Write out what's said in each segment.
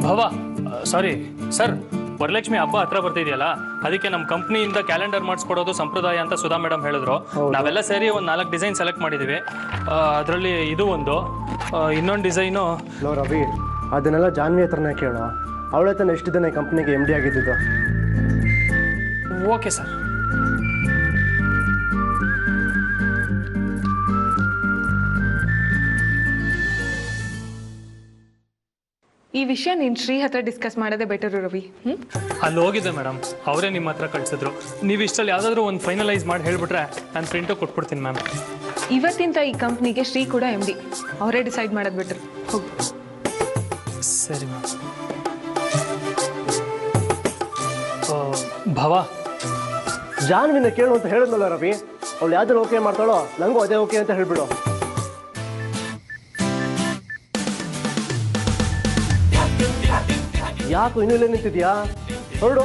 ಭವ sorry sir, Varalakshmi ಹಬ್ಬ ಹತ್ರ ಬರ್ತಿದೆಯಲ್ಲ, ಅದಕ್ಕೆ ನಮ್ಮ ಕಂಪ್ನಿಯಿಂದ ಕ್ಯಾಲೆಂಡರ್ ಮಾಡಿಸ್ಕೊಡೋದು ಸಂಪ್ರದಾಯ ಅಂತ ಸುಧಾ ಮೇಡಮ್ ಹೇಳಿದ್ರು. ನಾವೆಲ್ಲ ಸೇರಿ ಒಂದು 4 ಡಿಸೈನ್ ಸೆಲೆಕ್ಟ್ ಮಾಡಿದ್ದೀವಿ. ಅದರಲ್ಲಿ ಇದು ಒಂದು, ಇನ್ನೊಂದು ಡಿಸೈನು. ನೋ ರವಿ, ಅದನ್ನೆಲ್ಲ ಜಾನ್ವಿ ಹತ್ರನೇ ಕೇಳೋ. ಅವಳ ತಾನೆ ಎಷ್ಟು ದಿನ ಕಂಪ್ನಿಗೆ MD ಆಗಿದ್ದು. Okay sir. ಈ ವಿಷಯ ನೀನು ಶ್ರೀ ಹತ್ರ ಡಿಸ್ಕಸ್ ಮಾಡೋದೇ ಬೆಟರ್ ರವಿ. ಅಲ್ಲಿ ಹೋಗಿದ್ದೆ ಮೇಡಮ್, ಅವರೇ ನಿಮ್ಮ ಹತ್ರ ಕಳಿಸಿದ್ರು. ನೀವು ಇಷ್ಟಲ್ಲಿ ಯಾವುದಾದ್ರೂ ಒಂದು ಫೈನಲೈಸ್ ಮಾಡಿ ಹೇಳ್ಬಿಟ್ರೆ ನಾನು ಪ್ರಿಂಟು ಕೊಟ್ಬಿಡ್ತೀನಿ ಮ್ಯಾಮ್. ಇವತ್ತಿಂದ ಈ ಕಂಪ್ನಿಗೆ ಶ್ರೀ ಕೂಡ MD, ಅವರೇ ಡಿಸೈಡ್ ಮಾಡೋದು ಬೆಟರ್. ಹೋಗು. ಸರಿ ಮ್ಯಾಮ್. ಭವ, ಜಾನ್ವಿನ ಕೇಳು ಅಂತ ಹೇಳಿದ್ನಲ್ಲ ರವಿ, ಅವಳು ಯಾವ್ದಾರು ಓಕೆ ಮಾಡ್ತಾಳೋ ನನಗೂ ಅದೇ ಓಕೆ ಅಂತ ಹೇಳ್ಬಿಡು. ಯಾಕೋ ಇನ್ನೂ ಇಲ್ಲೇ ನಿಂತಿದ್ಯಾ? ಹೊರಡು.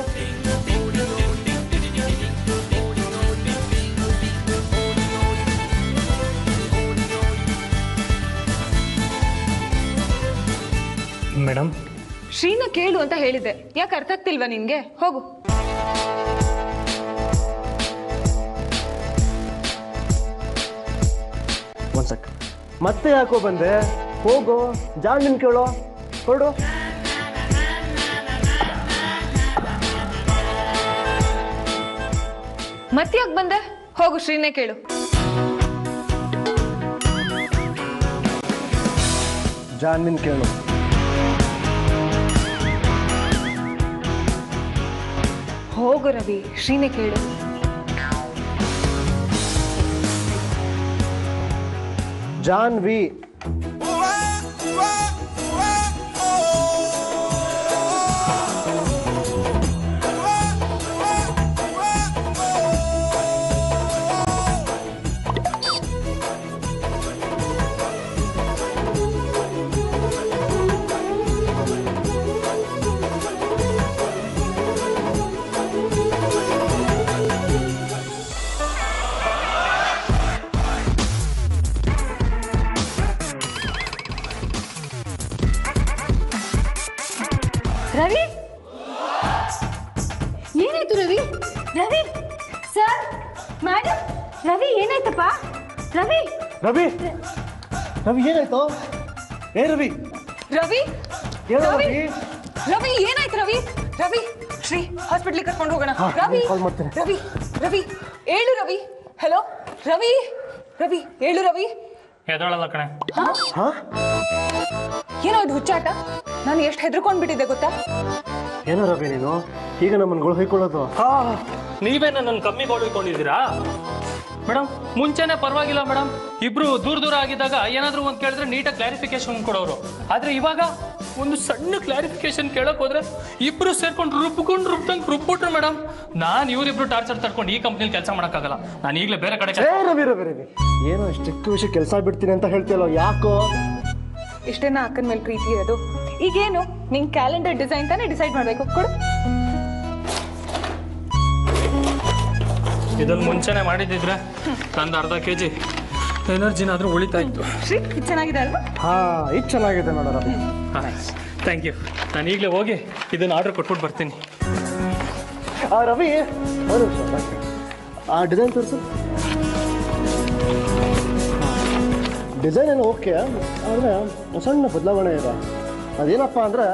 ಮೇಡಮ್, ಶ್ರೀನ ಕೇಳು ಅಂತ ಹೇಳಿದ್ದೆ, ಯಾಕೆ ಅರ್ಥ ಆಗ್ತಿಲ್ವಾ ನಿನ್ಗೆ? ಹೋಗು. ಒಂದ್ ಸೆಕ್, ಮತ್ತೆ ಯಾಕೋ ಬಂದೆ? ಹೋಗು, ಜಾನ್ವಿನ್ ಕೇಳೋ. ಹೊರಡು. ಮತ್ತೆ ಯಾಕೆ ಬಂದೆ? ಹೋಗು, ಶ್ರೀನೇ ಕೇಳು. ಜಾನ್ವಿನ್ ಕೇಳು. ಹೋಗು ರವಿ, ಶ್ರೀನೇ ಕೇಳು. ಜಾನ್ವಿ. ರವಿ, ಏನಾಯ್ತು ರವಿ? ರವಿ ಸರ್, ಮೇಡಮ್, ರವಿ ಏನಾಯ್ತಪ್ಪ? ರವಿ ರವಿ ರವಿ ಏನಾಯ್ತು? ರವಿ ರವಿ ಹೇಳು ರವಿ ರವಿ. ರವಿ ಏನಾಯ್ತು ರವಿ? ರವಿ, ಶ್ರೀ ಹಾಸ್ಪಿಟ್ಲಿಗೆ ಕರ್ಕೊಂಡು ಹೋಗೋಣ. ಹಾ, ರವಿ ಕಾಲ್ ಮಾಡ್ತೇನೆ. ರವಿ ರವಿ ಹೇಳು ರವಿ. ಹಲೋ ರವಿ, ರವಿ ಹೇಳು ರವಿ. ಎದೊಳಲ್ಲ ಕಣೆ. ಹಾ? ಏನೋ ಇದು ಹುಚ್ಚಾಟ? ನಾನು ಎಷ್ಟು ಹೆದರ್ಕೊಂಡ್ಬಿಟ್ಟಿದ್ದೆ ಗೊತ್ತಾ? ಏನೋ ರವಿ ನೀನು ಈಗ ನಮ್ಮನ್ಗಳು ಹೊಯ್ಕೊಳ್ಳೋದು? ನೀವೇ ನನ್ನ ಕಮ್ಮಿ ಕೊಂಡಿದ್ದೀರಾ ಮೇಡಮ್? ಮುಂಚೆನೆ ಪರವಾಗಿಲ್ಲ ಮೇಡಮ್, ಇಬ್ರು ದೂರ ಆಗಿದ್ದಾಗ ಏನಾದರೂ ಒಂದು ಕೇಳಿದ್ರೆ ನೀಟಾಗಿ ಕ್ಲಾರಿಫಿಕೇಶನ್ ಕೊಡೋರು. ಆದ್ರೆ ಇವಾಗ ಒಂದು ಸಣ್ಣ ಕ್ಲಾರಿಫಿಕೇಶನ್ ಕೇಳಕ್ ಹೋದ್ರೆ ಇಬ್ರು ಸೇರ್ಕೊಂಡು ರುಬ್ಬಿಟ್ರು ಮೇಡಮ್. ನಾನು ಇವರಿಬ್ರು ಟಾರ್ಚರ್ ತಡ್ಕೊಂಡು ಈ ಕಂಪ್ನಿಲಿ ಕೆಲಸ ಮಾಡೋಕ್ಕಾಗಲ್ಲ. ನಾನು ಈಗಲೇ ಬೇರೆ ಕಡೆ. ರವಿ ರವಿ ರವಿ ಏನೋ ಇಷ್ಟಕ್ಕೆ ವಿಷಯ ಕೆಲಸ ಬಿಡ್ತೀನಿ ಅಂತ ಹೇಳ್ತೀಯಲ್ಲ, ಯಾಕೋ? ಇಷ್ಟೇನ ಅಕ್ಕನ ಮೇಲೆ ಪ್ರೀತಿ ಇರೋದು? ಈಗೇನು ನಿಂಗೆ ಕ್ಯಾಲೆಂಡರ್ ಡಿಸೈನ್ ತಾನೇ ಡಿಸೈಡ್ ಮಾಡ್ಬೇಕು? ಕೊಡು. ಇದನ್ನು ಮುಂಚೆನೆ ಮಾಡಿದ್ದಿದ್ರೆ ನಂದು ಅರ್ಧ kg ಎನರ್ಜಿನಾದ್ರೂ ಉಳಿತಾ ಇತ್ತು. ಶ್ರೀ, ಇದು ಚೆನ್ನಾಗಿದೆ ಅಲ್ವಾ? ಹಾ, ಇದು ಚೆನ್ನಾಗಿದೆ ನೋಡ ರವಿ. Thank you. ನಾನು ಈಗಲೇ ಹೋಗಿ ಇದನ್ನು ಆರ್ಡರ್ ಕೊಟ್ಬಿಟ್ಟು ಬರ್ತೀನಿ. ರವಿ ಒಂದು ನಿಮಿಷ, ಆ ಡಿಸೈನ್ ತೋರಿಸು. ಡಿಸೈನ್ ಏನು ಓಕೆ, ಆದರೆ ಸಣ್ಣ ಬದಲಾವಣೆ ಇದೆ. ಅದೇನಪ್ಪ ಅಂದರೆ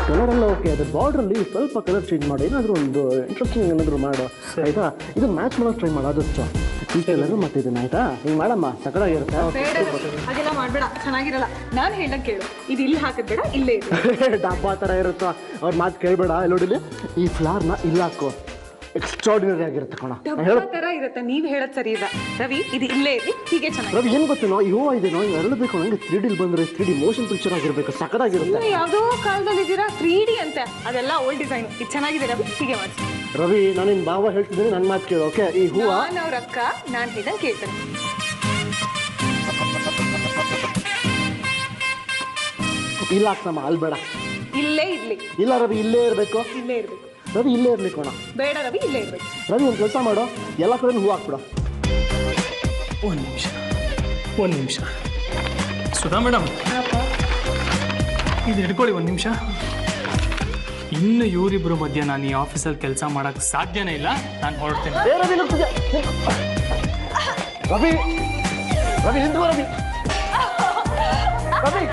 ಕಲರೆಲ್ಲ ಓಕೆ, ಅದು ಬಾರ್ಡ್ರಲ್ಲಿ ಸ್ವಲ್ಪ ಕಲರ್ ಚೇಂಜ್ ಮಾಡಿ, ಏನಾದರೂ ಒಂದು ಇಂಟ್ರೆಸ್ಟಿಂಗ್ ಏನಾದರೂ ಮಾಡು ಆಯಿತಾ. ಇದು ಮ್ಯಾಚ್ ಮಾಡೋದು ಟ್ರೈ ಮಾಡು ಆದಷ್ಟು. ಈ ಕಲರ್ ಮತ್ತೆ ಇದನ್ನ ಆಯಿತಾ, ಹಿಂಗೆ ಮಾಡಮ್ಮ, ಸಕಲಾಗಿರುತ್ತೆ. ಹಾಗೆಲ್ಲ ಮಾಡಬೇಡ, ಚೆನ್ನಾಗಿರಲ್ಲ. ನಾನು ಹೇಳಕ್ ಕೇಳು, ಇದು ಇಲ್ಲಿ ಹಾಕಿದ್ಬೇಡ, ಇಲ್ಲೇ ಇದೆ. ಡಬ್ಬಾ ಥರ ಇರುತ್ತೋ, ಅವ್ರ ಮಾತು ಕೇಳಬೇಡ. ನೋಡಿಲಿ, ಈ ಫ್ಲವರ್ನ ಇಲ್ಲ ಹಾಕೋ, ಎಕ್ಸ್ಟ್ರಾರ್ಡಿನರಿ ಆಗಿರುತ್ತೆ ಕಣ. ಡಬ್ಬಾ ತರ ಇರುತ್ತೆ, ನೀವ್ ಹೇಳೋದ್ ಸರಿ ಇಲ್ಲ ರವಿ. ಇದು ಇಲ್ಲೇ ಇರಲಿ, ಹೀಗೆ ಚೆನ್ನಾಗಿ. ರವಿ ಏನು ಗೊತ್ತೇನೋ, ಈ ಹೂವು ಇದೆನೋ ಇವೆರಡು ಬೇಕು ನಂಗೆ. 3D ಬಂದರೆ 3D ಮೋಷನ್ ಪಿಕ್ಚರ್ ಆಗಿರ್ಬೇಕು, ಸಕಲಾಗಿರುತ್ತೆ. ಯಾವುದೋ ಕಾಲದಲ್ಲಿ ಇದ್ದೀರಾ 3D ಅಂತೆ, ಅದೆಲ್ಲ ಓಲ್ಡ್ ಡಿಸೈನ್. ಇದು ಚೆನ್ನಾಗಿದೆ ರವಿ, ಹೀಗೆ ಮಾಡಿ. ರವಿ, ನಾನು ನಿನ್ನ ಭಾವ ಹೇಳ್ತಿದ್ದೀನಿ, ನನ್ನ ಮಾತು ಕೇಳು ಓಕೆ? ಈ ಹೂವು ನಾನು ಅವ್ರ ಅಕ್ಕ, ನಾನು ಹೇಳ್ದಂಗೆ ಕೇಳ್ತೇನೆ. ಇಲ್ಲ ಹಾಕ್ತಮ್ಮ, ಅಲ್ಲಿ ಬೇಡ. ಇಲ್ಲೇ ಇರ್ಲಿ. ಇಲ್ಲ ರವಿ, ಇಲ್ಲೇ ಇರಬೇಕು. ಇಲ್ಲೇ ಇರ್ಬೇಕು ರವಿ, ಇಲ್ಲೇ ಇರ್ಲಿ ಕೋಣ. ಬೇಡ ರವಿ, ಇಲ್ಲೇ ಇರ್ಬೇಕು. ರವಿ, ಒಂದು ಕೆಲಸ ಮಾಡು, ಎಲ್ಲ ಕಡೆ ಹೂ ಹಾಕ್ಬಿಡು. ಒಂದು ನಿಮಿಷ ಸುಧಾ ಮೇಡಮ್, ಇದು ಹಿಡ್ಕೊಳ್ಳಿ ಒಂದು ನಿಮಿಷ. ಇನ್ನು ಇವರಿಬ್ಬರು ಮಧ್ಯೆ ನಾನು ಈ ಆಫೀಸಲ್ಲಿ ಕೆಲಸ ಮಾಡೋಕ್ಕೆ ಸಾಧ್ಯನೇ ಇಲ್ಲ. ನಾನು ಹೊರಡ್ತೇನೆ. ರವಿ ರವಿ ನಿಂತ್ಕೋ ರವಿ ರವಿ